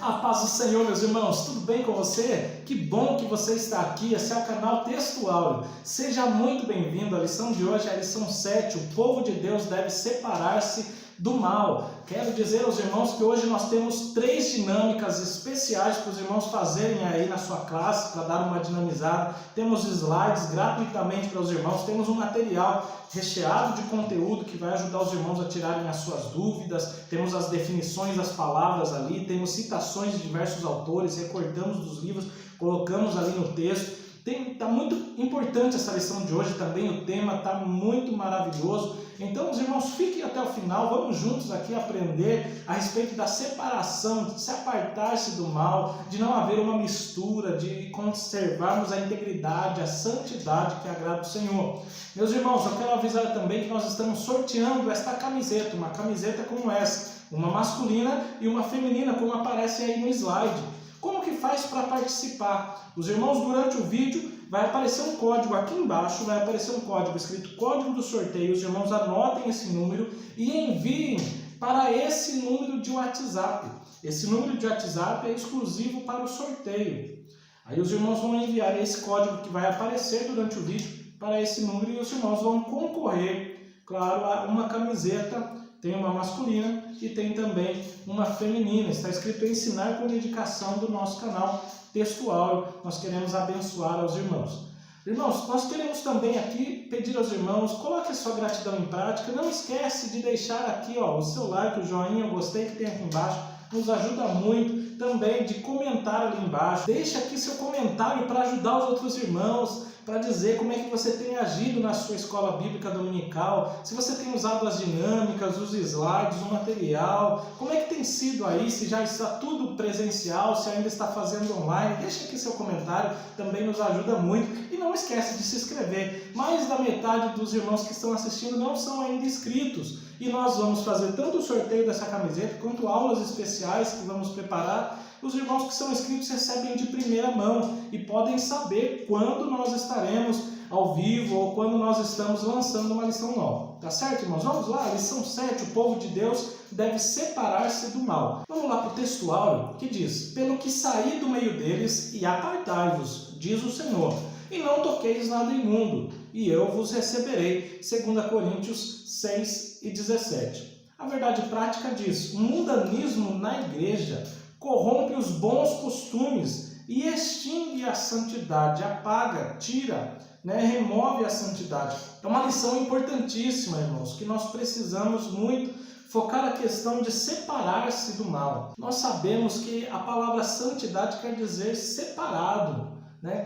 A paz do Senhor, meus irmãos, tudo bem com você? Que bom que você está aqui, esse é o canal Texto Áureo. Seja muito bem-vindo, a lição de hoje é a lição 7, o povo de Deus deve separar-se do mal. Quero dizer aos irmãos que hoje nós temos 3 dinâmicas especiais para os irmãos fazerem aí na sua classe, para dar uma dinamizada. Temos slides gratuitamente para os irmãos, temos um material recheado de conteúdo que vai ajudar os irmãos a tirarem as suas dúvidas, temos as definições das palavras ali, temos citações de diversos autores, recortamos dos livros, colocamos ali no texto. Está muito importante essa lição de hoje também, o tema está muito maravilhoso. Então, os irmãos, fiquem até o final, vamos juntos aqui aprender a respeito da separação, de se apartar-se do mal, de não haver uma mistura, de conservarmos a integridade, a santidade que agrada o Senhor. Meus irmãos, eu quero avisar também que nós estamos sorteando esta camiseta, uma camiseta como essa, uma masculina e uma feminina, como aparece aí no slide. Como que faz para participar? Os irmãos, durante o vídeo, vai aparecer um código aqui embaixo, vai aparecer um código escrito Código do Sorteio. Os irmãos anotem esse número e enviem para esse número de WhatsApp. Esse número de WhatsApp é exclusivo para o sorteio. Aí os irmãos vão enviar esse código que vai aparecer durante o vídeo para esse número e os irmãos vão concorrer, claro, a uma camiseta. Tem uma masculina e tem também uma feminina. Está escrito Ensinar com Dedicação do nosso canal Texto Áureo. Nós queremos abençoar aos irmãos. Irmãos, nós queremos também aqui pedir aos irmãos, coloque a sua gratidão em prática. Não esquece de deixar aqui o seu like, o joinha, o gostei que tem aqui embaixo. Nos ajuda muito também de comentar ali embaixo. Deixe aqui seu comentário para ajudar os outros irmãos, para dizer como é que você tem agido na sua escola bíblica dominical, se você tem usado as dinâmicas, os slides, o material, como é que tem sido aí, se já está tudo presencial, se ainda está fazendo online. Deixe aqui seu comentário, também nos ajuda muito. E não esquece de se inscrever. Mais da metade dos irmãos que estão assistindo não são ainda inscritos. E nós vamos fazer tanto o sorteio dessa camiseta, quanto aulas especiais que vamos preparar. Os irmãos que são inscritos recebem de primeira mão e podem saber quando nós estaremos ao vivo ou quando nós estamos lançando uma lição nova. Tá certo, irmãos? Vamos lá, lição 7, o povo de Deus deve separar-se do mal. Vamos lá para o texto áureo que diz: pelo que saí do meio deles e apartai-vos, diz o Senhor, e não toqueis nada imundo, e eu vos receberei. 2 Coríntios 6:17. A verdade prática diz: o mundanismo na igreja corrompe os bons costumes e extingue a santidade, apaga, tira, remove a santidade. É uma lição importantíssima, irmãos, que nós precisamos muito focar a questão de separar-se do mal. Nós sabemos que a palavra santidade quer dizer separado,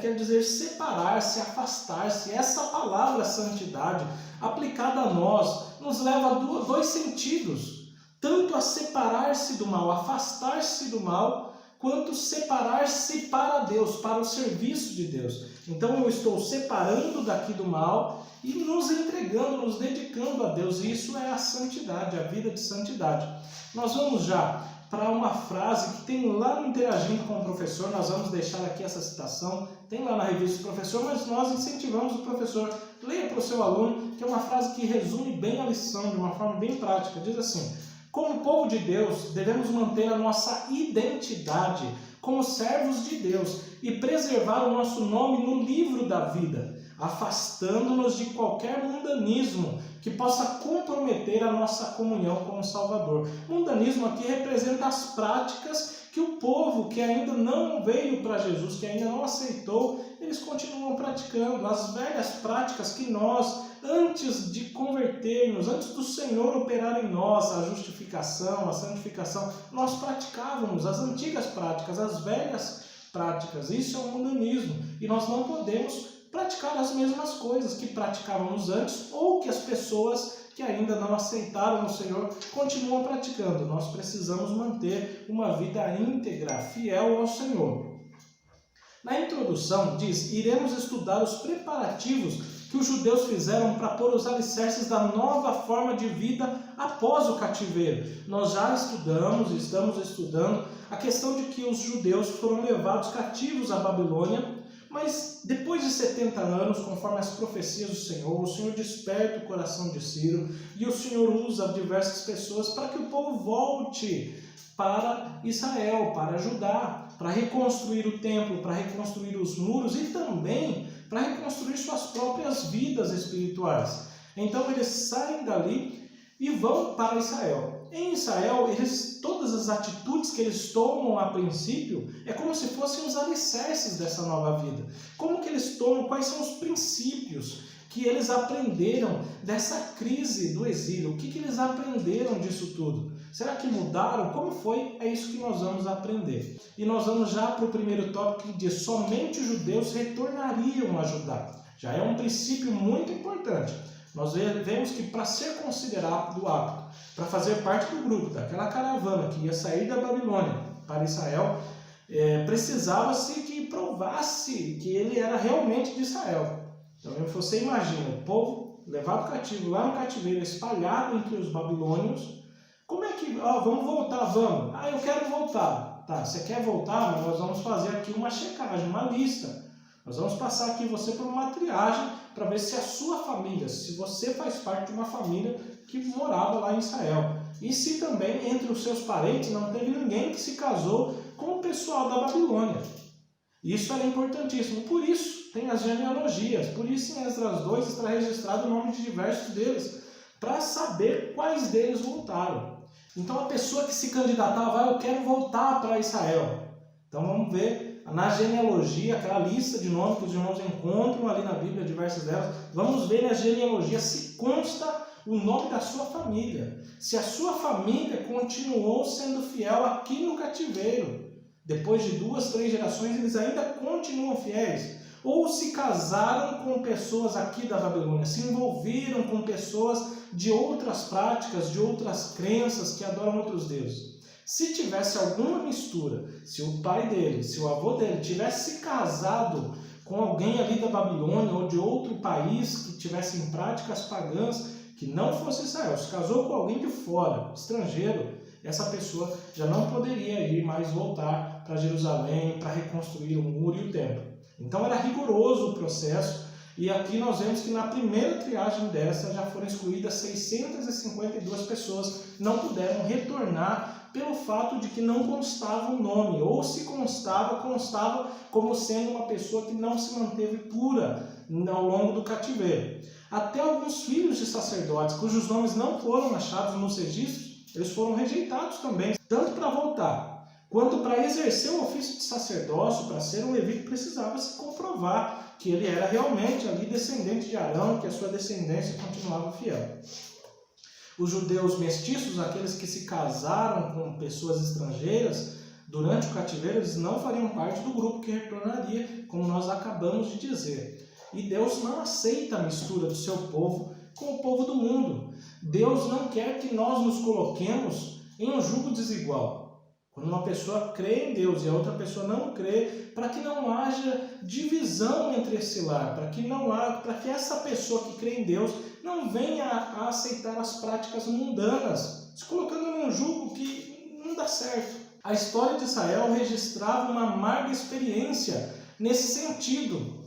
quer dizer separar-se, afastar-se. Essa palavra santidade, aplicada a nós, nos leva a 2 sentidos. Tanto a separar-se do mal, afastar-se do mal, quanto separar-se para Deus, para o serviço de Deus. Então eu estou separando daqui do mal e nos entregando, nos dedicando a Deus. E isso é a santidade, a vida de santidade. Nós vamos já para uma frase que tem lá no Interagindo com o Professor. Nós vamos deixar aqui essa citação, tem lá na revista do professor, mas nós incentivamos o professor, leia para o seu aluno, que é uma frase que resume bem a lição de uma forma bem prática. Diz assim: como povo de Deus, devemos manter a nossa identidade como servos de Deus e preservar o nosso nome no livro da vida, afastando-nos de qualquer mundanismo que possa comprometer a nossa comunhão com o Salvador. Mundanismo aqui representa as práticas que o povo que ainda não veio para Jesus, que ainda não aceitou, eles continuam praticando. As velhas práticas que nós, antes de convertermos, antes do Senhor operar em nós a justificação, a santificação, nós praticávamos as antigas práticas, as velhas práticas. Isso é o mundanismo. E nós não podemos praticar as mesmas coisas que praticávamos antes ou que as pessoas que ainda não aceitaram o Senhor continuam praticando. Nós precisamos manter uma vida íntegra, fiel ao Senhor. Na introdução diz: iremos estudar os preparativos que os judeus fizeram para pôr os alicerces da nova forma de vida após o cativeiro. Nós já estudamos e estamos estudando a questão de que os judeus foram levados cativos à Babilônia, mas depois de 70 anos, conforme as profecias do Senhor, o Senhor desperta o coração de Ciro e o Senhor usa diversas pessoas para que o povo volte para Israel, para Judá, para reconstruir o templo, para reconstruir os muros e também para reconstruir suas próprias vidas espirituais. Então eles saem dali e vão para Israel. Em Israel, todas as atitudes que eles tomam a princípio é como se fossem os alicerces dessa nova vida. Como que eles tomam, quais são os princípios que eles aprenderam dessa crise do exílio? O que eles aprenderam disso tudo? Será que mudaram? Como foi? É isso que nós vamos aprender. E nós vamos já para o primeiro tópico que diz: somente os judeus retornariam a Judá. Já é um princípio muito importante. Nós vemos que para ser considerado apto, para fazer parte do grupo, daquela caravana que ia sair da Babilônia para Israel, precisava-se que provasse que ele era realmente de Israel. Então você imagina, o povo levado cativo lá no cativeiro, espalhado entre os babilônios. Como é que, vamos voltar, vamos. Eu quero voltar. Tá, você quer voltar, mas nós vamos fazer aqui uma checagem, uma lista. Nós vamos passar aqui você por uma triagem para ver se a sua família, se você faz parte de uma família que morava lá em Israel. E se também entre os seus parentes não teve ninguém que se casou com o pessoal da Babilônia. Isso era importantíssimo. Por isso tem as genealogias. Por isso em Esdras 2 está registrado o nome de diversos deles, para saber quais deles voltaram. Então a pessoa que se candidatava, eu quero voltar para Israel. Então vamos ver na genealogia, aquela lista de nomes que os irmãos encontram ali na Bíblia, diversas delas. Vamos ver na genealogia se consta o nome da sua família. Se a sua família continuou sendo fiel aqui no cativeiro. Depois de 2, 3 gerações, eles ainda continuam fiéis. Ou se casaram com pessoas aqui da Babilônia, se envolveram com pessoas de outras práticas, de outras crenças que adoram outros deuses. Se tivesse alguma mistura, se o pai dele, se o avô dele tivesse se casado com alguém ali da Babilônia ou de outro país que tivesse em práticas pagãs, que não fosse Israel, se casou com alguém de fora, estrangeiro, essa pessoa já não poderia ir mais voltar para Jerusalém para reconstruir o muro e o templo. Então era rigoroso o processo, e aqui nós vemos que na primeira triagem dessa já foram excluídas 652 pessoas, não puderam retornar pelo fato de que não constava o nome, ou se constava como sendo uma pessoa que não se manteve pura ao longo do cativeiro. Até alguns filhos de sacerdotes, cujos nomes não foram achados nos registros, eles foram rejeitados também, tanto para voltar quanto para exercer o ofício de sacerdócio, para ser um levita, precisava se comprovar que ele era realmente ali descendente de Arão, que a sua descendência continuava fiel. Os judeus mestiços, aqueles que se casaram com pessoas estrangeiras durante o cativeiro, eles não fariam parte do grupo que retornaria, como nós acabamos de dizer. E Deus não aceita a mistura do seu povo com o povo do mundo. Deus não quer que nós nos coloquemos em um jugo desigual. Quando uma pessoa crê em Deus e a outra pessoa não crê, para que não haja divisão entre esse lar, para que essa pessoa que crê em Deus não venha a aceitar as práticas mundanas, se colocando num jugo que não dá certo. A história de Israel registrava uma amarga experiência nesse sentido.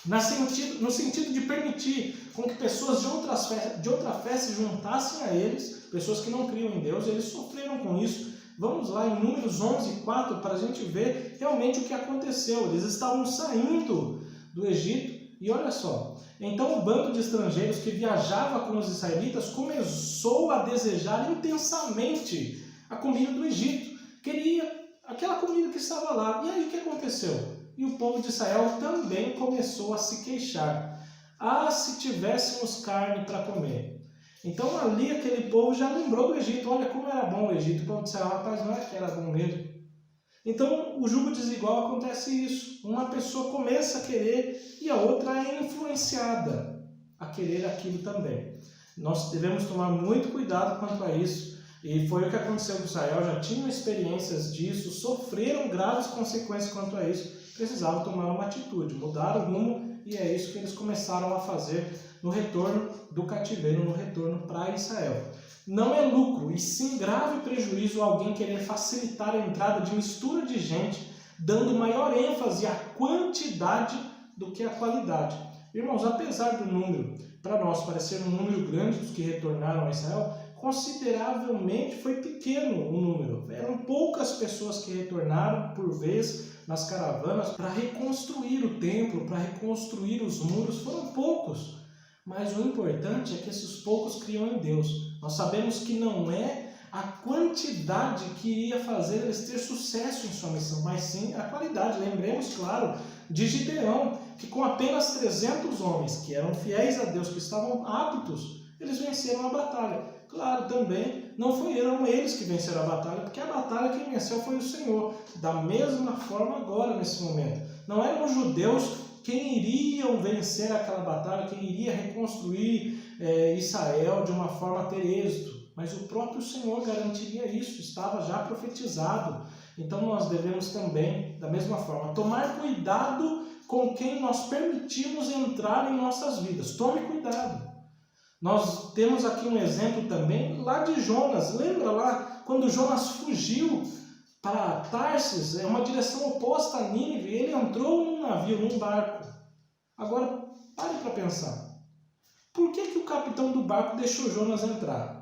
No sentido de permitir com que pessoas de outra fé se juntassem a eles, pessoas que não criam em Deus, eles sofreram com isso. Vamos lá em Números 11:4 para a gente ver realmente o que aconteceu. Eles estavam saindo do Egito e olha só. Então o bando de estrangeiros que viajava com os israelitas começou a desejar intensamente a comida do Egito. Queria aquela comida que estava lá. E aí o que aconteceu? E o povo de Israel também começou a se queixar. Se tivéssemos carne para comer. Então ali aquele povo já lembrou do Egito. Olha como era bom o Egito. O povo de Israel, rapaz, não é que era bom mesmo. Então o jugo desigual acontece isso. Uma pessoa começa a querer e a outra é influenciada a querer aquilo também. Nós devemos tomar muito cuidado quanto a isso. E foi o que aconteceu com Israel. Já tinham experiências disso, sofreram graves consequências quanto a isso. Precisavam tomar uma atitude, mudar o rumo, e é isso que eles começaram a fazer no retorno do cativeiro, no retorno para Israel. Não é lucro, e sim grave prejuízo alguém querer facilitar a entrada de mistura de gente, dando maior ênfase à quantidade do que à qualidade. Irmãos, apesar do número, para nós, parecer um número grande dos que retornaram a Israel, consideravelmente foi pequeno o número. Eram poucas pessoas que retornaram por vez nas caravanas para reconstruir o templo, para reconstruir os muros. Foram poucos. Mas o importante é que esses poucos criam em Deus. Nós sabemos que não é a quantidade que iria fazer eles ter sucesso em sua missão, mas sim a qualidade. Lembremos, claro, de Gideão, que com apenas 300 homens, que eram fiéis a Deus, que estavam aptos, eles venceram a batalha. Claro, também não eram eles que venceram a batalha, porque a batalha quem venceu foi o Senhor. Da mesma forma agora, nesse momento. Não eram os judeus quem iriam vencer aquela batalha, quem iria reconstruir Israel de uma forma a ter êxito, mas o próprio Senhor garantiria isso, estava já profetizado. Então nós devemos também, da mesma forma, tomar cuidado com quem nós permitimos entrar em nossas vidas. Tome cuidado. Nós temos aqui um exemplo também lá de Jonas. Lembra lá quando Jonas fugiu para Tarsis, é uma direção oposta a Nínive, ele entrou num navio, num barco. Agora, pare para pensar. Por que o capitão do barco deixou Jonas entrar?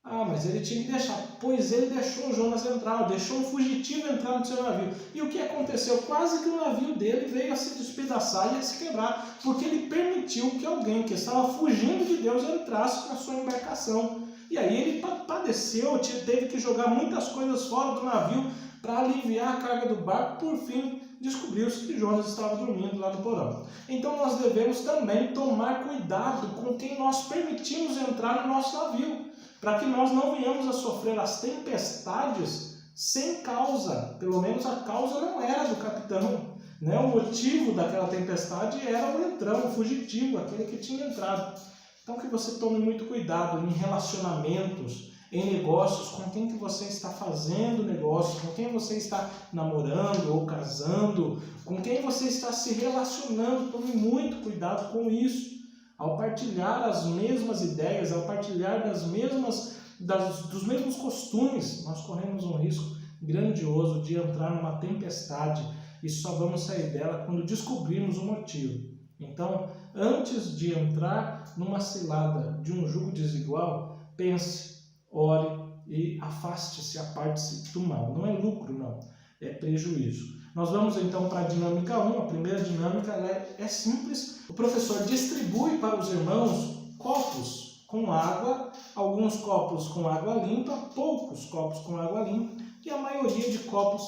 Ah, mas ele tinha que deixar. Pois ele deixou Jonas entrar, deixou um fugitivo entrar no seu navio. E o que aconteceu? Quase que o navio dele veio a se despedaçar e a se quebrar, porque ele permitiu que alguém que estava fugindo de Deus entrasse na sua embarcação. E aí ele padeceu, teve que jogar muitas coisas fora do navio para aliviar a carga do barco. Por fim, descobriu-se que Jonas estava dormindo lá no porão. Então nós devemos também tomar cuidado com quem nós permitimos entrar no nosso navio, para que nós não venhamos a sofrer as tempestades sem causa. Pelo menos a causa não era do capitão, né? O motivo daquela tempestade era o entrão, o fugitivo, aquele que tinha entrado. Então que você tome muito cuidado em relacionamentos, em negócios, com quem que você está fazendo negócio, com quem você está namorando ou casando, com quem você está se relacionando. Tome muito cuidado com isso. Ao partilhar as mesmas ideias, ao partilhar dos mesmos costumes, nós corremos um risco grandioso de entrar numa tempestade e só vamos sair dela quando descobrirmos o motivo. Então, antes de entrar numa cilada de um jugo desigual, pense, ore e afaste-se, aparte-se do mal. Não é lucro, não, é prejuízo. Nós vamos então para a dinâmica 1. A primeira dinâmica é simples. O professor distribui para os irmãos copos com água, alguns copos com água limpa, poucos copos com água limpa e a maioria de copos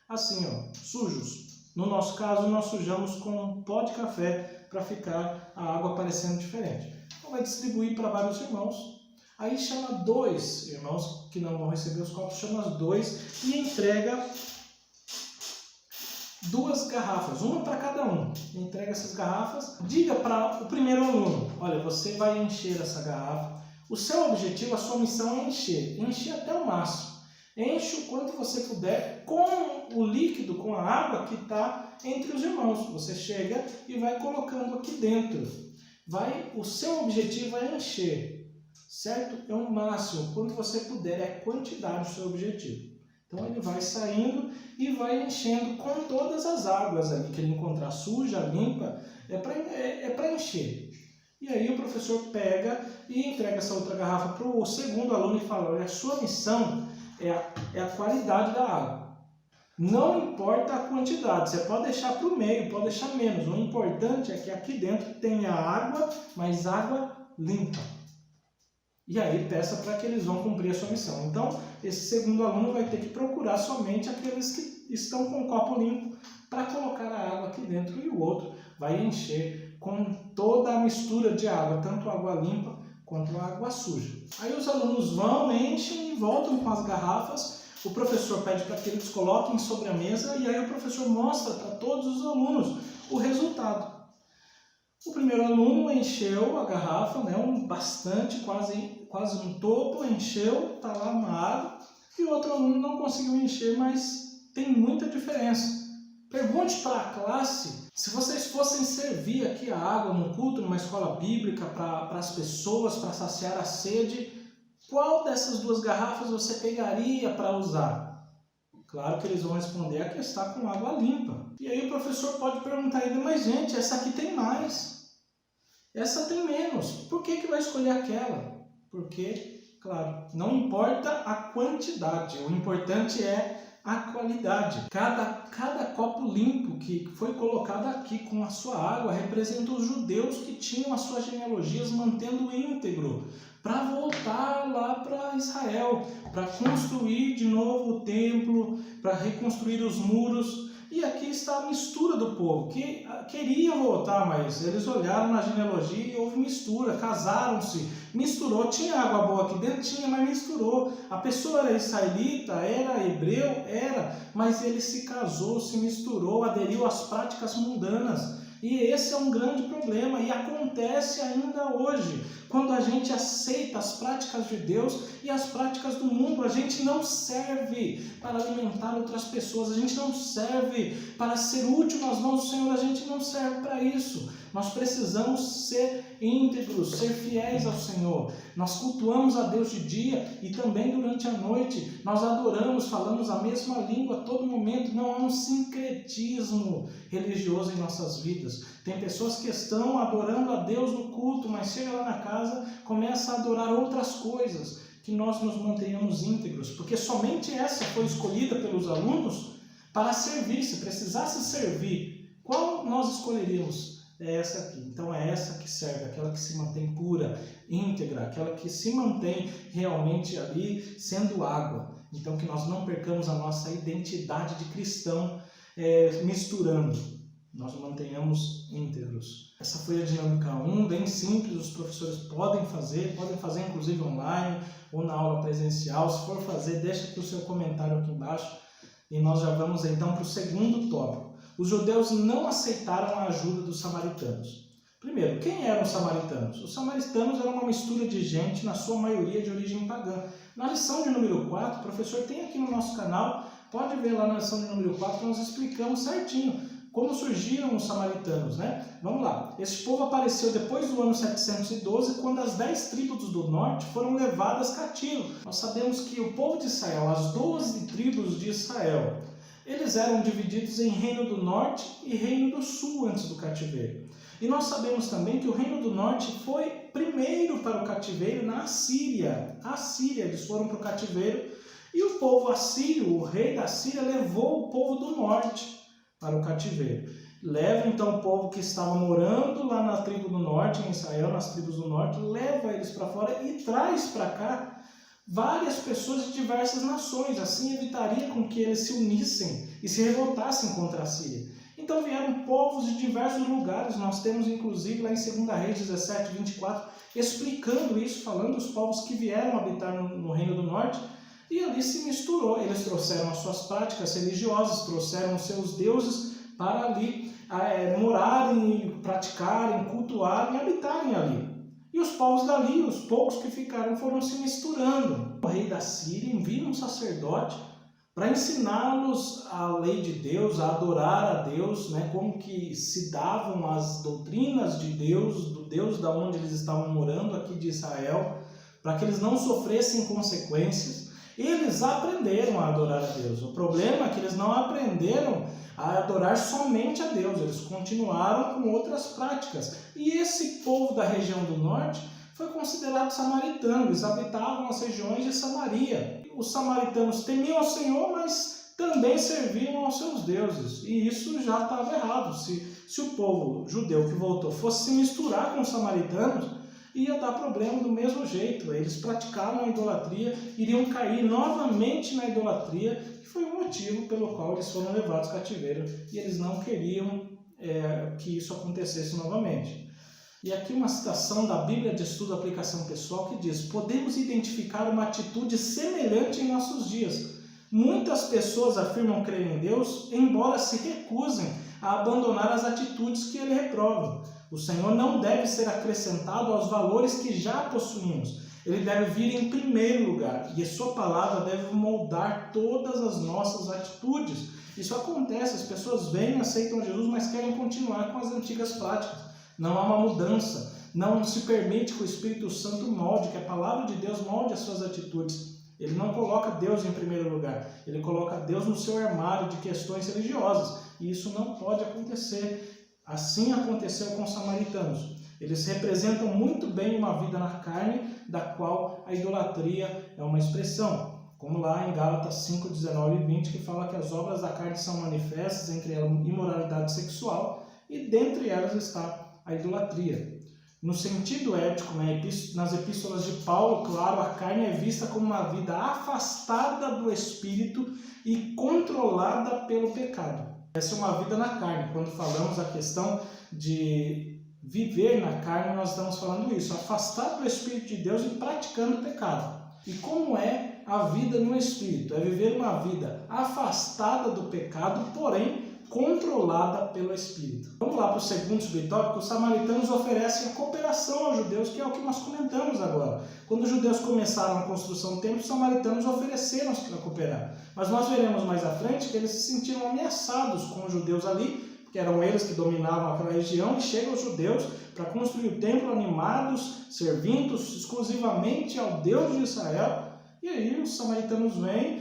assim, sujos. No nosso caso, nós sujamos com pó de café para ficar a água parecendo diferente. Então vai distribuir para vários irmãos. Aí chama 2 irmãos que não vão receber os copos, chama 2 e entrega 2 garrafas, uma para cada um. Entrega essas garrafas. Diga para o primeiro aluno: olha, você vai encher essa garrafa. O seu objetivo, a sua missão é encher até o máximo. Enche o quanto você puder com o líquido, com a água que está entre os irmãos. Você chega e vai colocando aqui dentro. O seu objetivo é encher, certo? É o máximo. Quando você puder, é quantidade o seu objetivo. Então ele vai saindo e vai enchendo com todas as águas ali que ele encontrar, suja, limpa, é para encher. E aí o professor pega e entrega essa outra garrafa para o segundo aluno e fala: olha, a sua missão é a qualidade da água. Não importa a quantidade, você pode deixar para o meio, pode deixar menos. O importante é que aqui dentro tenha água, mas água limpa. E aí peça para que eles vão cumprir a sua missão. Então, esse segundo aluno vai ter que procurar somente aqueles que estão com o copo limpo para colocar a água aqui dentro, e o outro vai encher com toda a mistura de água, tanto água limpa quanto água suja. Aí os alunos vão, enchem e voltam com as garrafas. O professor pede para que eles coloquem sobre a mesa e aí o professor mostra para todos os alunos o resultado. O primeiro aluno encheu a garrafa, bastante, quase um topo, encheu, está lá uma água. E o outro aluno não conseguiu encher, mas tem muita diferença. Pergunte para a classe, se vocês fossem servir aqui a água num culto, numa escola bíblica, para as pessoas, para saciar a sede, qual dessas 2 garrafas você pegaria para usar? Claro que eles vão responder a que está com água limpa. E aí o professor pode perguntar ainda: mas gente, essa aqui tem mais, essa tem menos, por que vai escolher aquela? Porque claro, não importa a quantidade, o importante é a qualidade. Cada copo limpo que foi colocado aqui com a sua água representa os judeus que tinham as suas genealogias mantendo íntegro para voltar lá para Israel, para construir de novo o templo, para reconstruir os muros. E aqui está a mistura do povo, que queria voltar, mas eles olharam na genealogia e houve mistura, casaram-se, misturou, tinha água boa aqui dentro, tinha, mas misturou. A pessoa era israelita, era hebreu, era, mas ele se casou, se misturou, aderiu às práticas mundanas. E esse é um grande problema e acontece ainda hoje. Quando a gente aceita as práticas de Deus e as práticas do mundo, a gente não serve para alimentar outras pessoas, a gente não serve para ser útil nas mãos do Senhor, a gente não serve para isso. Nós precisamos ser íntegros, ser fiéis ao Senhor. Nós cultuamos a Deus de dia e também durante a noite. Nós adoramos, falamos a mesma língua a todo momento. Não há um sincretismo religioso em nossas vidas. Tem pessoas que estão adorando a Deus no culto, mas chega lá na casa, começa a adorar outras coisas. Que nós nos mantenhamos íntegros, porque somente essa foi escolhida pelos alunos para servir. Se precisasse servir, qual nós escolheríamos? É essa aqui. Então é essa que serve, aquela que se mantém pura, íntegra, aquela que se mantém realmente ali sendo água. Então que nós não percamos a nossa identidade de cristão misturando. Nós mantenhamos íntegros. Essa foi a dinâmica 1, bem simples, os professores podem fazer inclusive online ou na aula presencial. Se for fazer, deixa aqui o seu comentário aqui embaixo e nós já vamos então para o segundo tópico. Os judeus não aceitaram a ajuda dos samaritanos. Primeiro, quem eram os samaritanos? Os samaritanos eram uma mistura de gente, na sua maioria de origem pagã. Na lição de número 4, o professor tem aqui no nosso canal, pode ver lá na lição de número 4, nós explicamos certinho como surgiram os samaritanos, né? Vamos lá. Esse povo apareceu depois do ano 712, quando as 10 tribos do norte foram levadas cativo. Nós sabemos que o povo de Israel, as 12 tribos de Israel, eles eram divididos em Reino do Norte e Reino do Sul antes do cativeiro. E nós sabemos também que o Reino do Norte foi primeiro para o cativeiro na Assíria. A Síria, eles foram para o cativeiro e o povo assírio, o rei da Síria, levou o povo do norte para o cativeiro. Leva então o povo que estava morando lá na tribo do norte, em Israel, nas tribos do norte, leva eles para fora e traz para cá várias pessoas de diversas nações. Assim evitaria com que eles se unissem e se revoltassem contra a Síria. Então vieram povos de diversos lugares. Nós temos inclusive lá em 2 Reis 17, 24, explicando isso, falando dos povos que vieram habitar no Reino do Norte. E ali se misturou, eles trouxeram as suas práticas religiosas, trouxeram os seus deuses para ali morarem, praticarem, cultuarem, habitarem ali. E os povos dali, os poucos que ficaram, foram se misturando. O rei da Síria envia um sacerdote para ensiná-los a lei de Deus, a adorar a Deus, né, como que se davam as doutrinas de Deus, do Deus da onde eles estavam morando, aqui de Israel, para que eles não sofressem consequências. Eles aprenderam a adorar a Deus. O problema é que eles não aprenderam a adorar somente a Deus. Eles continuaram com outras práticas. E esse povo da região do norte foi considerado samaritano. Eles habitavam as regiões de Samaria. Os samaritanos temiam ao Senhor, mas também serviam aos seus deuses. E isso já estava errado. Se o povo judeu que voltou fosse se misturar com os samaritanos, ia dar problema do mesmo jeito. Eles praticavam a idolatria, iriam cair novamente na idolatria, que foi o motivo pelo qual eles foram levados cativeiro, e eles não queriam que isso acontecesse novamente. E aqui uma citação da Bíblia de Estudo e Aplicação Pessoal que diz: podemos identificar uma atitude semelhante em nossos dias. Muitas pessoas afirmam crer em Deus, embora se recusem a abandonar as atitudes que ele reprova. O Senhor não deve ser acrescentado aos valores que já possuímos. Ele deve vir em primeiro lugar e a sua palavra deve moldar todas as nossas atitudes. Isso acontece, as pessoas vêm, aceitam Jesus, mas querem continuar com as antigas práticas. Não há uma mudança, não se permite que o Espírito Santo molde, que a palavra de Deus molde as suas atitudes. Ele não coloca Deus em primeiro lugar, ele coloca Deus no seu armário de questões religiosas. E isso não pode acontecer. Assim aconteceu com os samaritanos. Eles representam muito bem uma vida na carne, da qual a idolatria é uma expressão. Como lá em Gálatas 5, 19 e 20, que fala que as obras da carne são manifestas, entre elas imoralidade sexual, e dentre elas está a idolatria. No sentido ético, nas epístolas de Paulo, claro, a carne é vista como uma vida afastada do Espírito e controlada pelo pecado. Essa é uma vida na carne. Quando falamos a questão de viver na carne, nós estamos falando isso, afastado do Espírito de Deus e praticando o pecado. E como é a vida no Espírito? É viver uma vida afastada do pecado, porém controlada pelo Espírito. Vamos lá para o segundo subtópico. Os samaritanos oferecem a cooperação aos judeus, que é o que nós comentamos agora. Quando os judeus começaram a construção do templo, os samaritanos ofereceram-se para cooperar. Mas nós veremos mais à frente que eles se sentiram ameaçados com os judeus ali, que eram eles que dominavam aquela região, e chegam os judeus para construir o templo animados, servindo exclusivamente ao Deus de Israel. E aí os samaritanos vêm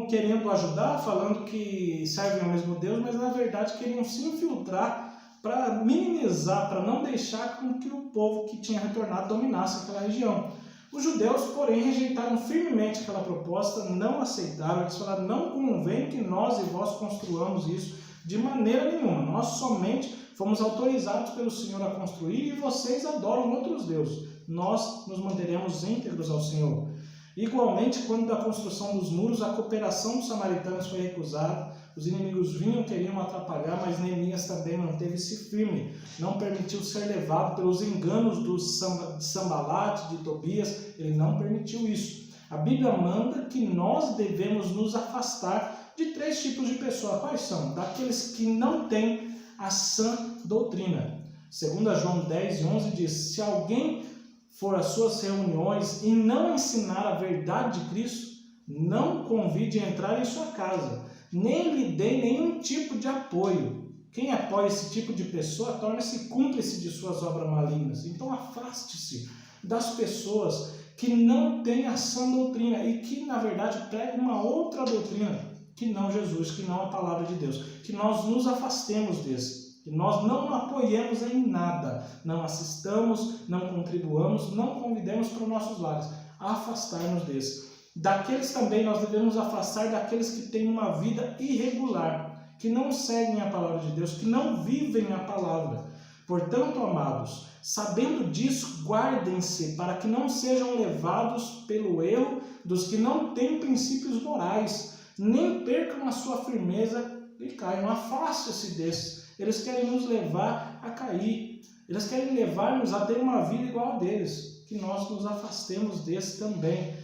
querendo ajudar, falando que servem ao mesmo Deus, mas na verdade queriam se infiltrar para minimizar, para não deixar com que o povo que tinha retornado dominasse aquela região. Os judeus, porém, rejeitaram firmemente aquela proposta, não aceitaram, eles falaram: não convém que nós e vós construamos isso de maneira nenhuma, nós somente fomos autorizados pelo Senhor a construir e vocês adoram outros deuses, nós nos manteremos íntegros ao Senhor. Igualmente, quando da construção dos muros, a cooperação dos samaritanos foi recusada, os inimigos vinham, queriam atrapalhar, mas Neemias também manteve-se firme, não permitiu ser levado pelos enganos de Sambalate, de Tobias, ele não permitiu isso. A Bíblia manda que nós devemos nos afastar de 3 tipos de pessoas. Quais são? Daqueles que não têm a sã doutrina. 2 João 10 e 11 diz: se alguém for às suas reuniões e não ensinar a verdade de Cristo, não convide a entrar em sua casa, nem lhe dê nenhum tipo de apoio. Quem apoia esse tipo de pessoa torna-se cúmplice de suas obras malignas. Então afaste-se das pessoas que não têm a sã doutrina e que na verdade pregam uma outra doutrina, que não Jesus, que não a palavra de Deus. Que nós nos afastemos desse. Que nós não apoiemos em nada, não assistamos, não contribuamos, não convidemos para os nossos lares, afastar-nos desse. Daqueles também nós devemos afastar daqueles que têm uma vida irregular, que não seguem a palavra de Deus, que não vivem a palavra. Portanto, amados, sabendo disso, guardem-se para que não sejam levados pelo erro dos que não têm princípios morais, nem percam a sua firmeza e caiam. Afaste-se desses. Eles querem nos levar a cair. Eles querem levar-nos a ter uma vida igual a deles. Que nós nos afastemos desse também.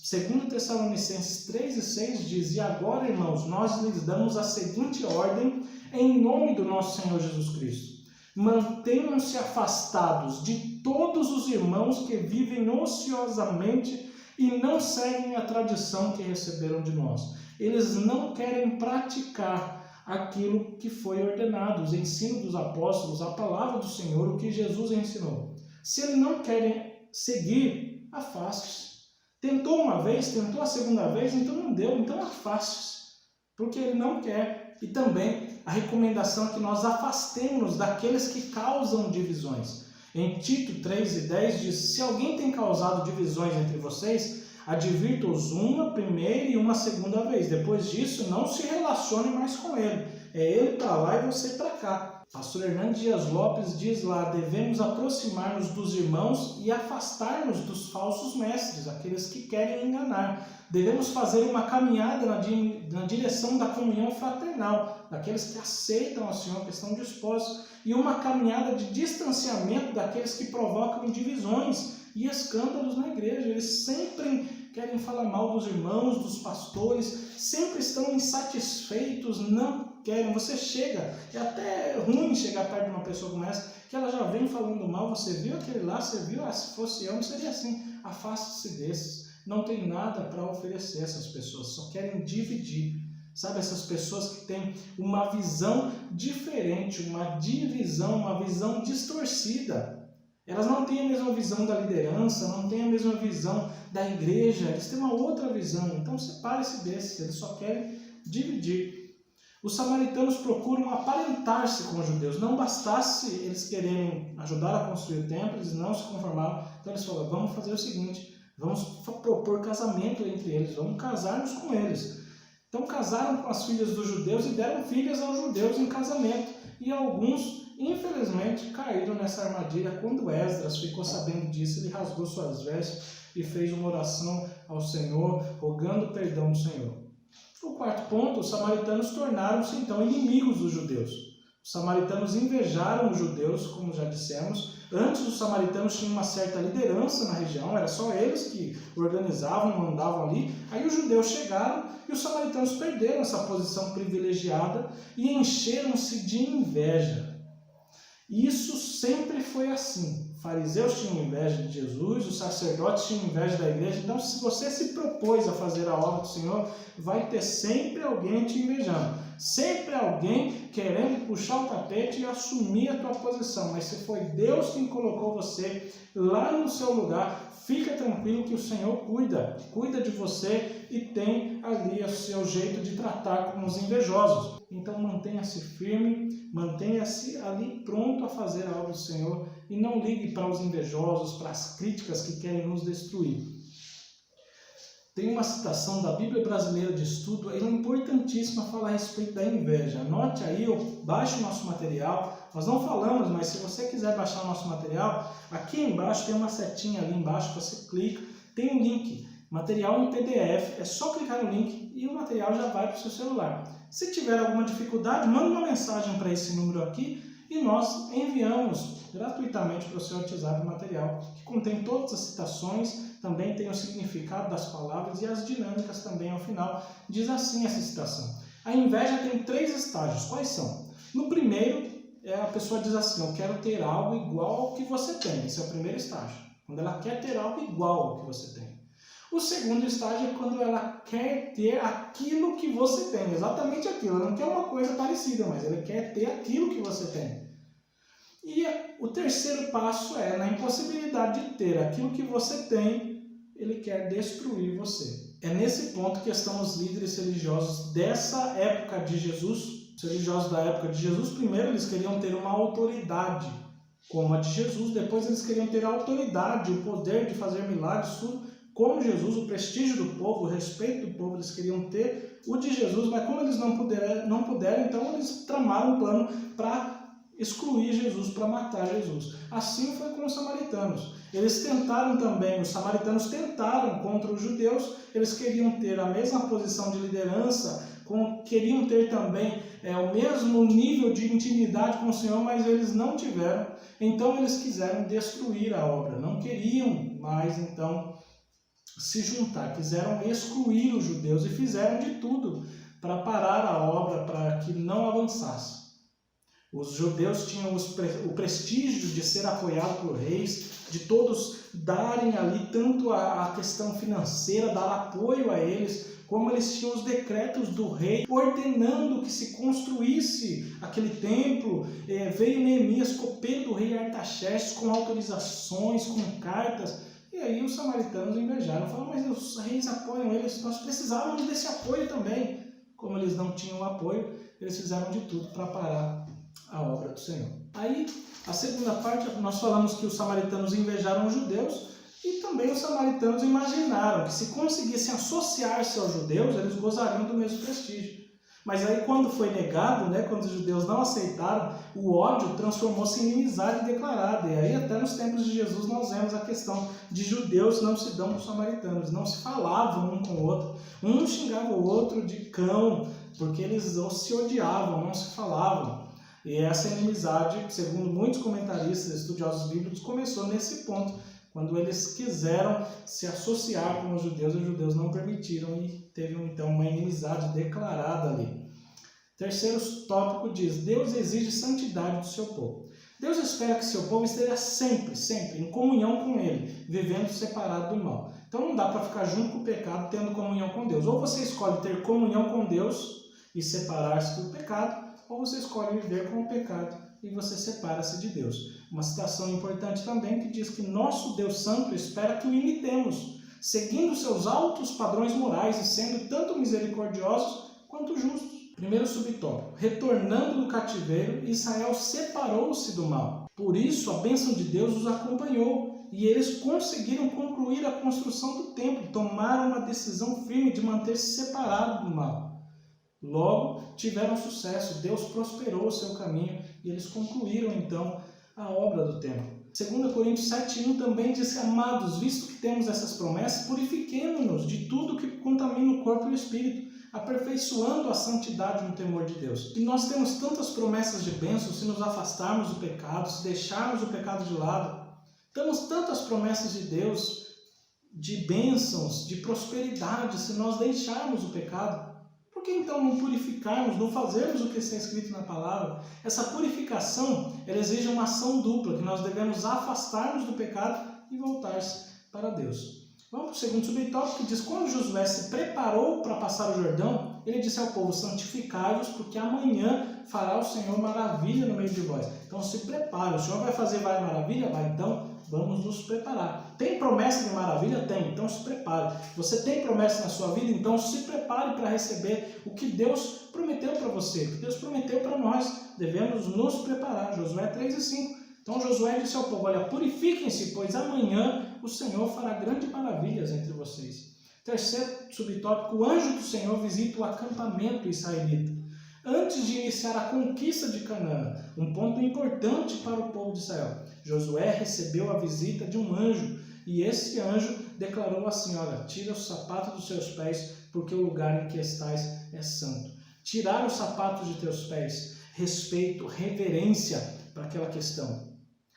2 Tessalonicenses 3 e 6 diz: e agora, irmãos, nós lhes damos a seguinte ordem em nome do nosso Senhor Jesus Cristo. Mantenham-se afastados de todos os irmãos que vivem ociosamente e não seguem a tradição que receberam de nós. Eles não querem praticar aquilo que foi ordenado, os ensinos dos apóstolos, a palavra do Senhor, o que Jesus ensinou. Se eles não querem seguir, afaste-se. Tentou uma vez, tentou a segunda vez, então não deu, então afaste-se, porque ele não quer. E também a recomendação é que nós afastemos daqueles que causam divisões. Em Tito 3 e 10 diz: se alguém tem causado divisões entre vocês, advirta-os uma primeira e uma segunda vez. Depois disso, não se relacione mais com ele. É ele para lá e você para cá. Pastor Hernando Dias Lopes diz lá: devemos aproximar-nos dos irmãos e afastar-nos dos falsos mestres, aqueles que querem enganar. Devemos fazer uma caminhada na direção da comunhão fraternal, daqueles que aceitam ao Senhor, que estão dispostos, e uma caminhada de distanciamento daqueles que provocam divisões e escândalos na igreja. Eles sempre querem falar mal dos irmãos, dos pastores, sempre estão insatisfeitos, não querem. Você chega, é até ruim chegar perto de uma pessoa como essa, que ela já vem falando mal. Você viu aquele lá, você viu? Se fosse eu, não seria assim. Afaste-se desses. Não tem nada para oferecer a essas pessoas, só querem dividir. Sabe, essas pessoas que têm uma visão diferente, uma divisão, uma visão distorcida. Elas não têm a mesma visão da liderança, não têm a mesma visão da igreja, eles têm uma outra visão. Então separe-se desses, eles só querem dividir. Os samaritanos procuram aparentar-se com os judeus. Não bastasse eles quererem ajudar a construir o templo, eles não se conformavam. Então eles falaram, vamos fazer o seguinte, vamos propor casamento entre eles, vamos casar-nos com eles. Então casaram com as filhas dos judeus e deram filhas aos judeus em casamento. E alguns, infelizmente, caíram nessa armadilha. Quando Esdras ficou sabendo disso, ele rasgou suas vestes e fez uma oração ao Senhor, rogando perdão do Senhor. O quarto ponto, os samaritanos tornaram-se então inimigos dos judeus. Os samaritanos invejaram os judeus, como já dissemos. Antes os samaritanos tinham uma certa liderança na região, era só eles que organizavam, mandavam ali. Aí os judeus chegaram e os samaritanos perderam essa posição privilegiada e encheram-se de inveja. E isso sempre foi assim. Fariseus tinham inveja de Jesus, os sacerdotes tinham inveja da igreja. Então, se você se propôs a fazer a obra do Senhor, vai ter sempre alguém te invejando. Sempre alguém querendo puxar o tapete e assumir a tua posição. Mas se foi Deus quem colocou você lá no seu lugar, fica tranquilo que o Senhor cuida de você e tem ali o seu jeito de tratar com os invejosos. Então mantenha-se firme, mantenha-se ali pronto a fazer a obra do Senhor e não ligue para os invejosos, para as críticas que querem nos destruir. Tem uma citação da Bíblia Brasileira de Estudo, ela é importantíssima, fala a respeito da inveja. Anote aí, baixe o nosso material. Nós não falamos, mas se você quiser baixar o nosso material, aqui embaixo tem uma setinha ali embaixo, você clica, tem um link, material em PDF, é só clicar no link e o material já vai para o seu celular. Se tiver alguma dificuldade, manda uma mensagem para esse número aqui e nós enviamos gratuitamente para o seu WhatsApp o material, que contém todas as citações, também tem o significado das palavras e as dinâmicas também ao final. Diz assim essa citação: a inveja tem 3 estágios. Quais são? No primeiro, a pessoa diz assim, eu quero ter algo igual ao que você tem. Esse é o primeiro estágio, quando ela quer ter algo igual ao que você tem. O segundo estágio é quando ela quer ter aquilo que você tem, exatamente aquilo. Ela não quer uma coisa parecida, mas ela quer ter aquilo que você tem. E o terceiro passo é, na impossibilidade de ter aquilo que você tem, ele quer destruir você. É nesse ponto que estão os líderes religiosos dessa época de Jesus. Os religiosos da época de Jesus, primeiro eles queriam ter uma autoridade como a de Jesus, depois eles queriam ter a autoridade, o poder de fazer milagres, tudo como Jesus, o prestígio do povo, o respeito do povo, eles queriam ter o de Jesus, mas como eles não puderam, então eles tramaram um plano para excluir Jesus, para matar Jesus. Assim foi com os samaritanos. Eles tentaram também, os samaritanos tentaram contra os judeus, eles queriam ter a mesma posição de liderança, queriam ter também o mesmo nível de intimidade com o Senhor, mas eles não tiveram. Então eles quiseram destruir a obra, não queriam mais então se juntar, quiseram excluir os judeus e fizeram de tudo para parar a obra, para que não avançasse. Os judeus tinham o prestígio de ser apoiado por reis, de todos darem ali tanto a questão financeira, dar apoio a eles, como eles tinham os decretos do rei ordenando que se construísse aquele templo. Veio Neemias, copeiro do rei Artaxerxes, com autorizações, com cartas. E aí os samaritanos invejaram, falaram, mas os reis apoiam eles, nós precisávamos desse apoio também. Como eles não tinham apoio, eles fizeram de tudo para parar a obra do Senhor. Aí, a segunda parte, nós falamos que os samaritanos invejaram os judeus e também os samaritanos imaginaram que se conseguissem associar-se aos judeus, eles gozariam do mesmo prestígio. Mas aí quando foi negado, quando os judeus não aceitaram, o ódio transformou-se em inimizade declarada. E aí até nos tempos de Jesus nós vemos a questão de judeus não se dão com os samaritanos, não se falavam um com o outro. Um xingava o outro de cão, porque eles se odiavam, não se falavam. E essa inimizade, segundo muitos comentaristas, estudiosos bíblicos, começou nesse ponto, quando eles quiseram se associar com os judeus não permitiram e teve então uma inimizade declarada ali. Terceiro tópico diz, Deus exige santidade do seu povo. Deus espera que seu povo esteja sempre em comunhão com Ele, vivendo separado do mal. Então não dá para ficar junto com o pecado tendo comunhão com Deus. Ou você escolhe ter comunhão com Deus e separar-se do pecado, ou você escolhe viver com o pecado e você separa-se de Deus. Uma citação importante também que diz que nosso Deus Santo espera que o imitemos, seguindo seus altos padrões morais e sendo tanto misericordiosos quanto justos. Primeiro subtópico: retornando do cativeiro, Israel separou-se do mal. Por isso, a bênção de Deus os acompanhou e eles conseguiram concluir a construção do templo, tomaram uma decisão firme de manter-se separados do mal. Logo, tiveram sucesso, Deus prosperou o seu caminho e eles concluíram então a obra do templo. 2 Coríntios 7,1 também diz: amados, visto que temos essas promessas, purifiquemo-nos de tudo que contamina o corpo e o espírito, aperfeiçoando a santidade no temor de Deus. E nós temos tantas promessas de bênção se nos afastarmos do pecado, se deixarmos o pecado de lado. Temos tantas promessas de Deus, de bênçãos, de prosperidade, se nós deixarmos o pecado. Por que então não purificarmos, não fazermos o que está escrito na palavra? Essa purificação, ela exige uma ação dupla, que nós devemos afastar-nos do pecado e voltar-se para Deus. Vamos para o segundo subtópico, que diz: quando Josué se preparou para passar o Jordão, ele disse ao povo: santificai-vos, porque amanhã fará o Senhor maravilha no meio de vós. Então se prepare, o Senhor vai fazer maravilha? Vai, então vamos nos preparar. Tem promessa de maravilha? Tem, então se prepare. Você tem promessa na sua vida? Então se prepare para receber o que Deus prometeu para você, o que Deus prometeu para nós. Devemos nos preparar. Josué 3:5. Então Josué disse ao povo: olha, purifiquem-se, pois amanhã o Senhor fará grandes maravilhas entre vocês. Terceiro subtópico: o anjo do Senhor visita o acampamento israelita. Antes de iniciar a conquista de Canaã, um ponto importante para o povo de Israel, Josué recebeu a visita de um anjo, e esse anjo declarou assim: olha, tira os sapatos dos seus pés, porque o lugar em que estais é santo. Tirar os sapatos de teus pés, respeito, reverência para aquela questão.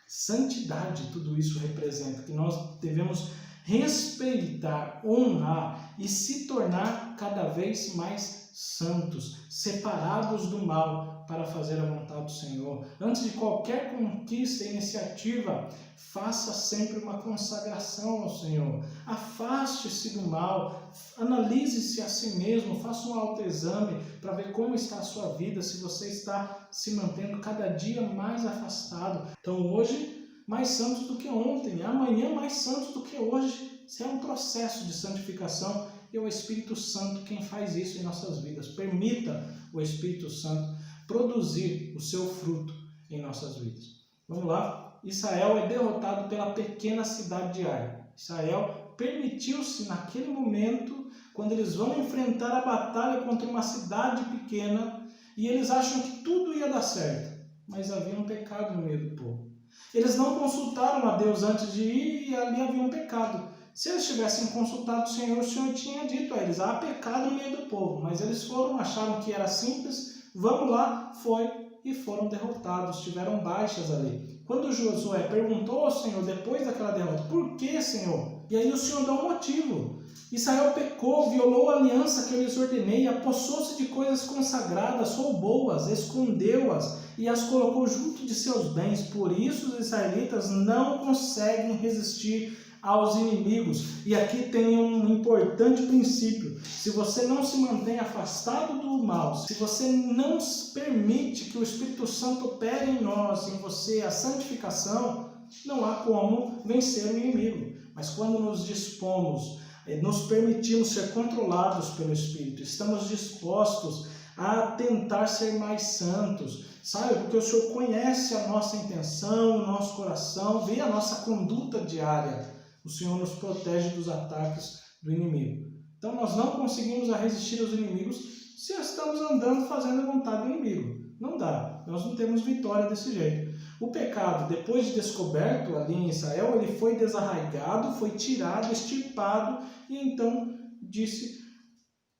Santidade, tudo isso representa, que nós devemos respeitar, honrar e se tornar cada vez mais santos, separados do mal para fazer a vontade do Senhor. Antes de qualquer conquista e iniciativa, faça sempre uma consagração ao Senhor. Afaste-se do mal, analise-se a si mesmo, faça um autoexame para ver como está a sua vida, se você está se mantendo cada dia mais afastado. Então hoje, mais santos do que ontem, amanhã mais santos do que hoje. Isso é um processo de santificação e é o Espírito Santo quem faz isso em nossas vidas. Permita o Espírito Santo produzir o seu fruto em nossas vidas. Vamos lá. Israel é derrotado pela pequena cidade de Ai. Israel permitiu-se naquele momento, quando eles vão enfrentar a batalha contra uma cidade pequena, e eles acham que tudo ia dar certo, mas havia um pecado no meio do povo. Eles não consultaram a Deus antes de ir e ali havia um pecado. Se eles tivessem consultado o Senhor tinha dito a eles: há pecado no meio do povo. Mas eles foram, acharam que era simples, vamos lá, foi, e foram derrotados, tiveram baixas ali. Quando Josué perguntou ao Senhor, depois daquela derrota: por que, Senhor? E aí o Senhor dá um motivo. Israel pecou, violou a aliança que eu lhes ordenei, apossou-se de coisas consagradas, roubou-as, escondeu-as e as colocou junto de seus bens. Por isso os israelitas não conseguem resistir aos inimigos. E aqui tem um importante princípio: se você não se mantém afastado do mal, se você não permite que o Espírito Santo opere em nós, em você, a santificação, não há como vencer o inimigo. Mas quando nos dispomos, nos permitimos ser controlados pelo Espírito, estamos dispostos a tentar ser mais santos, sabe? Porque o Senhor conhece a nossa intenção, o nosso coração, vê a nossa conduta diária. O Senhor nos protege dos ataques do inimigo. Então nós não conseguimos resistir aos inimigos se estamos andando fazendo a vontade do inimigo. Não dá, nós não temos vitória desse jeito. O pecado, depois de descoberto ali em Israel, ele foi desarraigado, foi tirado, extirpado, e então disse